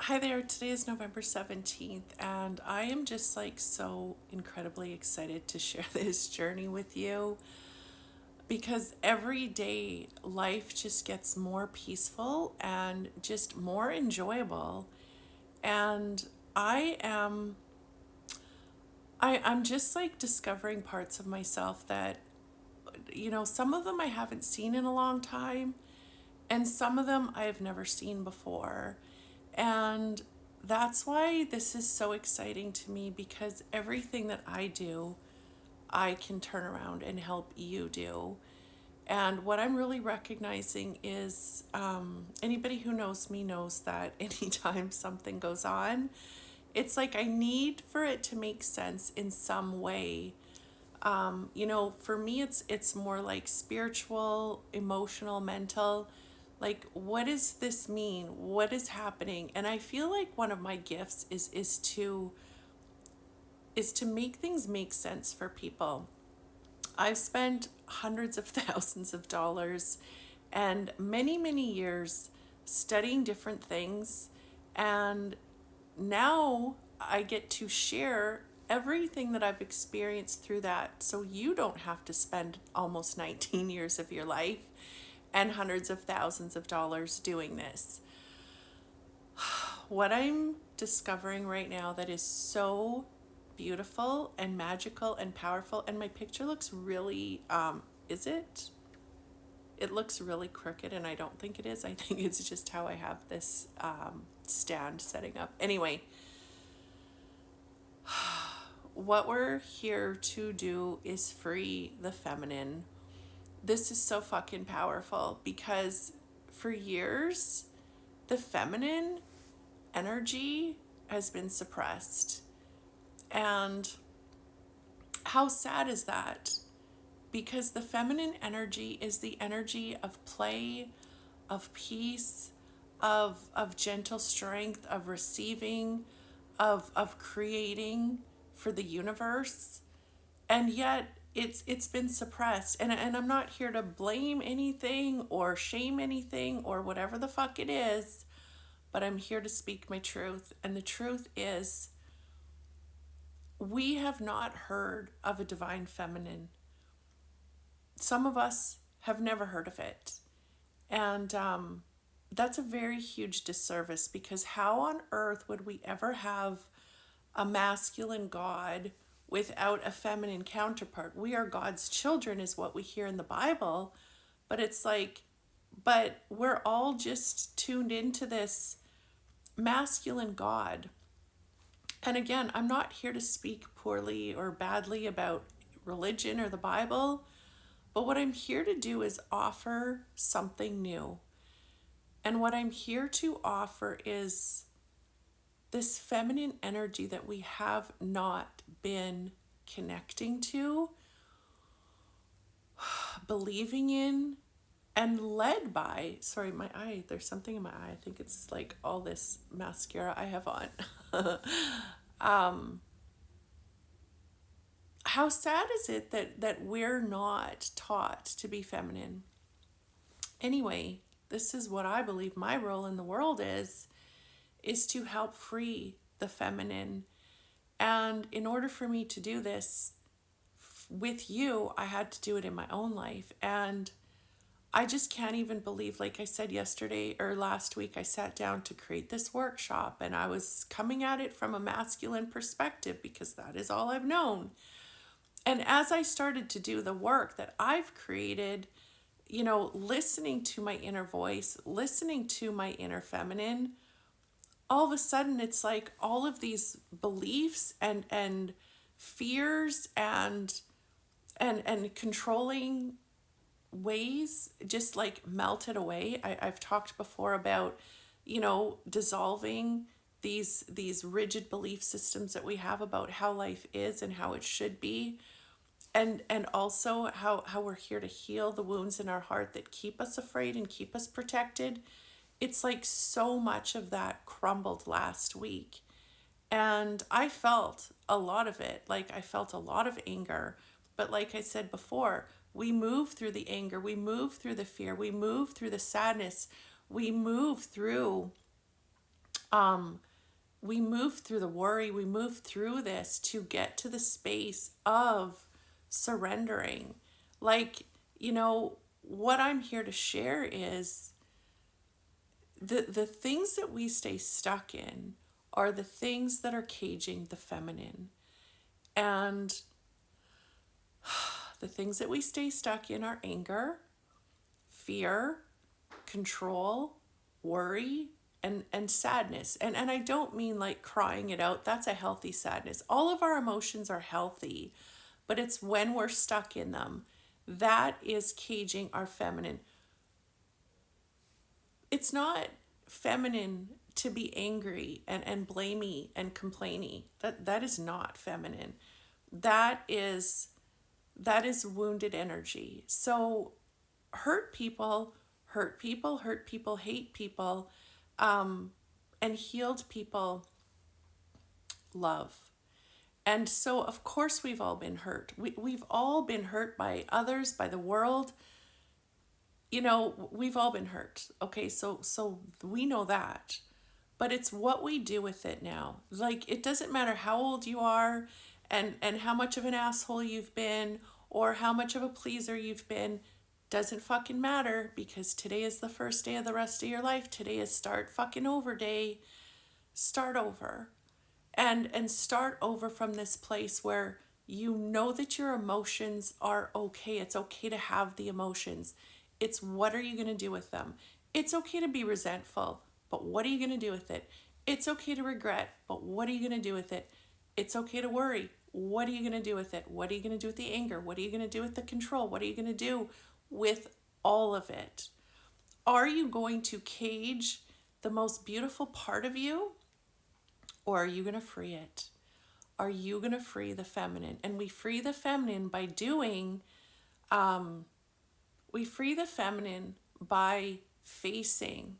Hi there, today is November 17th, and I am just like so incredibly excited to share this journey with you because every day life just gets more peaceful and just more enjoyable. And I am I'm just like discovering parts of myself that some of them I haven't seen in a long time, and some of them I have never seen before. And that's why this is so exciting to me because everything that I do, I can turn around and help you do. And what I'm really recognizing is anybody who knows me knows that anytime something goes on, it's like I need for it to make sense in some way. For me it's more like spiritual, emotional, mental. Like, what does this mean? What is happening? And I feel like one of my gifts is to make things make sense for people. I've spent hundreds of thousands of dollars and many, many years studying different things, and now I get to share everything that I've experienced through that so you don't have to spend almost 19 years of your life and hundreds of thousands of dollars doing this. What I'm discovering right now that is so beautiful and magical and powerful, and my picture looks really, is it? It looks really crooked, and I don't think it is. I think it's just how I have this stand setting up. Anyway, what we're here to do is free the feminine. This is so fucking powerful because for years, the feminine energy has been suppressed. And how sad is that? Because the feminine energy is the energy of play, of peace, of gentle strength, of receiving, of creating for the universe. And yet it's been suppressed. And I'm not here to blame anything or shame anything or whatever the fuck it is, but I'm here to speak my truth. And the truth is, we have not heard of a divine feminine. Some of us have never heard of it. And that's a very huge disservice because how on earth would we ever have a masculine God without a feminine counterpart? We are God's children, is what we hear in the Bible. But it's like, but we're all just tuned into this masculine God. And again, I'm not here to speak poorly or badly about religion or the Bible, but what I'm here to do is offer something new. And what I'm here to offer is this feminine energy that we have not been connecting to, believing in, and led by. Sorry, my eye, there's something in my eye. I think it's like all this mascara I have on. How sad is it that we're not taught to be feminine? Anyway, this is what I believe my role in the world is to help free the feminine. And in order for me to do this with you, I had to do it in my own life. And I just can't even believe, like I said yesterday or last week, I sat down to create this workshop and I was coming at it from a masculine perspective because that is all I've known. And as I started to do the work that I've created, listening to my inner voice, listening to my inner feminine, all of a sudden it's like all of these beliefs and fears and controlling ways just like melted away. I've talked before about, dissolving these rigid belief systems that we have about how life is and how it should be. And also how we're here to heal the wounds in our heart that keep us afraid and keep us protected. It's like so much of that crumbled last week. And I felt a lot of it. Like, I felt a lot of anger. But like I said before, we move through the anger, we move through the fear, we move through the sadness, we move through We move through the worry, we move through this to get to the space of surrendering. Like, what I'm here to share is the things that we stay stuck in are the things that are caging the feminine. And the things that we stay stuck in are anger, fear, control, worry, and sadness. And I don't mean like crying it out. That's a healthy sadness. All of our emotions are healthy, but it's when we're stuck in them that is caging our feminine. It's not feminine to be angry and blamey and complainy. That is not feminine. That is wounded energy. So hurt people, hate people, and healed people love. And so, of course, we've all been hurt. We've all been hurt by others, by the world. We've all been hurt. Okay, so we know that. But it's what we do with it now. Like, it doesn't matter how old you are and how much of an asshole you've been or how much of a pleaser you've been. Doesn't fucking matter, because today is the first day of the rest of your life. Today is start fucking over day. Start over. And start over from this place where you know that your emotions are okay. It's okay to have the emotions. It's what are you going to do with them? It's okay to be resentful, but what are you going to do with it? It's okay to regret, but what are you going to do with it? It's okay to worry. What are you going to do with it? What are you going to do with the anger? What are you going to do with the control? What are you going to do with all of it? Are you going to cage the most beautiful part of you, or are you going to free it? Are you going to free the feminine? And we free the feminine by facing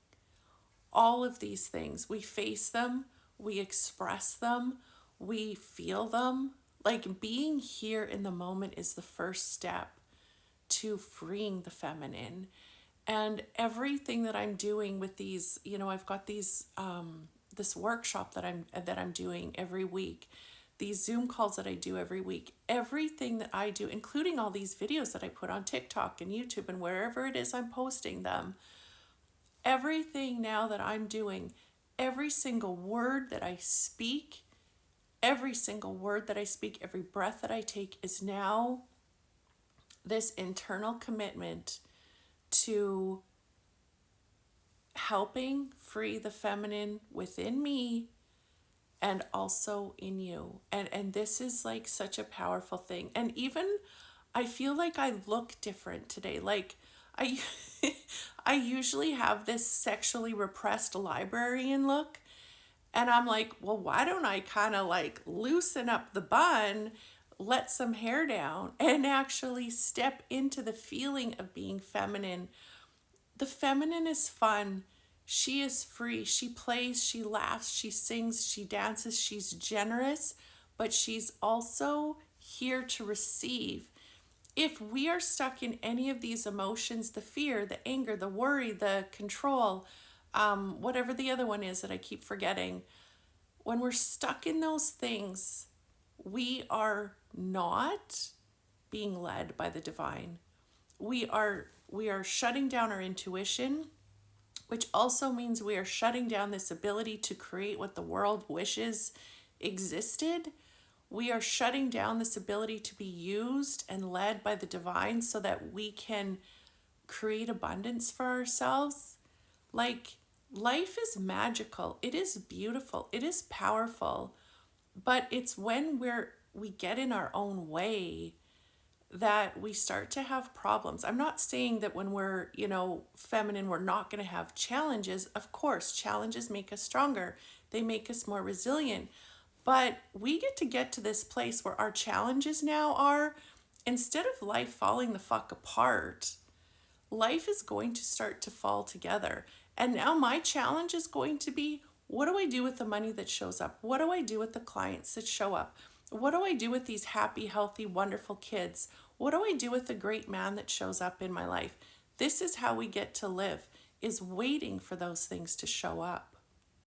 all of these things. We face them, we express them, we feel them. Like, being here in the moment is the first step to freeing the feminine. And everything that I'm doing with these, I've got these this workshop that I'm doing every week, these Zoom calls that I do every week, everything that I do, including all these videos that I put on TikTok and YouTube and wherever it is I'm posting them, everything now that I'm doing, every single word that I speak, every breath that I take is now this internal commitment to helping free the feminine within me and also in you. And this is like such a powerful thing. And even I feel like I look different today. Like, I I usually have this sexually repressed librarian look, and I'm like, well, why don't I kind of like loosen up the bun, let some hair down, and actually step into the feeling of being feminine. The feminine is fun. She is free. She plays, she laughs, she sings, she dances, she's generous, but she's also here to receive. If we are stuck in any of these emotions, the fear, the anger, the worry, the control, whatever the other one is that I keep forgetting, when we're stuck in those things, we are not being led by the divine. We are shutting down our intuition, which also means we are shutting down this ability to create what the world wishes existed. We are shutting down this ability to be used and led by the divine so that we can create abundance for ourselves. Like, life is magical. It is beautiful. It is powerful. But it's when we get in our own way that we start to have problems. I'm not saying that when we're, feminine, we're not going to have challenges. Of course, challenges make us stronger. They make us more resilient. But we get to this place where our challenges now are, instead of life falling the fuck apart, life is going to start to fall together. And now my challenge is going to be, what do I do with the money that shows up? What do I do with the clients that show up? What do I do with these happy, healthy, wonderful kids? What do I do with the great man that shows up in my life? This is how we get to live, is waiting for those things to show up.